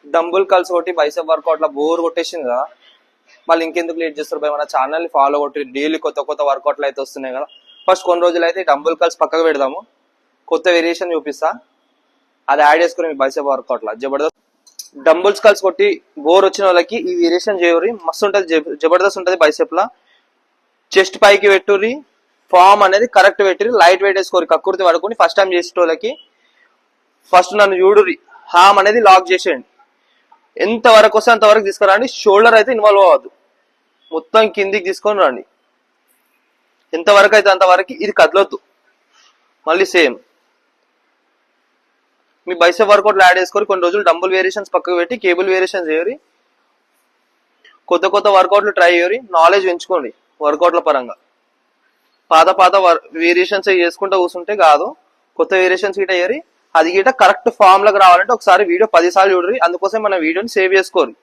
Dumbbell calls కొట్టి bicep work out లా bore కొట్టేసింది కదా, మళ్ళీ ఇంకెందుకు లేట్ చేస్తారు భయ్? మన ఛానల్ ని ఫాలో కొట్టి డైలీ కొత్త కొత్త వర్కౌట్లు అయితే వస్తున్నాయి కదా. ఫస్ట్ కొన్ని రోజులు అయితే డంబుల్ కల్స్ పక్కకు పెడదాము, కొత్త వేరియేషన్ చూపిస్తా, అది యాడ్ చేసుకుని మీ బైసెప్ వర్కౌట్ లా జబర్దస్త్. డంబుల్స్ కల్స్ కొట్టి బోర్ వచ్చిన వాళ్ళకి ఈ వేరియేషన్ చేయరు, మస్తు ఉంటది, జబర్దస్త్ ఉంటది. బైసెప్ లా చెస్ట్ పైకి పెట్టుర్రి, ఫామ్ అనేది కరెక్ట్ పెట్టి లైట్ వెయిట్ వేసుకోరు, కక్కుర్తి పడుకుని ఫస్ట్ టైం చేసేటోళ్ళకి ఫస్ట్ నన్ను చూడుర్రి, హామ్ అనేది లాక్ చేసేయండి. ఎంత వరకు వస్తే అంతవరకు తీసుకురండి, షోల్డర్ అయితే ఇన్వాల్వ్ అవ్వద్దు, మొత్తం కిందికి తీసుకొని రండి. ఎంతవరకు అయితే అంతవరకు, ఇది కదలొద్దు. మళ్ళీ సేమ్ మీ బైసెప్ వర్కౌట్లు యాడ్ చేసుకొని కొన్ని రోజులు డంబుల్ వేరియేషన్స్ పక్కకు పెట్టి కేబుల్ వేరియేషన్స్ చేయరి, కొత్త కొత్త వర్కౌట్లు ట్రై చేయరి, నాలెడ్జ్ పెంచుకోండి వర్కౌట్ల పరంగా. పాత వేరియేషన్స్ చేసుకుంటూ కూర్చుంటే కాదు, కొత్త వేరియేషన్స్ గిట చేయరి. అది గిట కరెక్ట్ ఫామ్ లకు రావాలంటే ఒకసారి వీడియో 10 సార్లు చూడరి, అందుకోసం మన వీడియోని సేవ్ చేసుకోరు.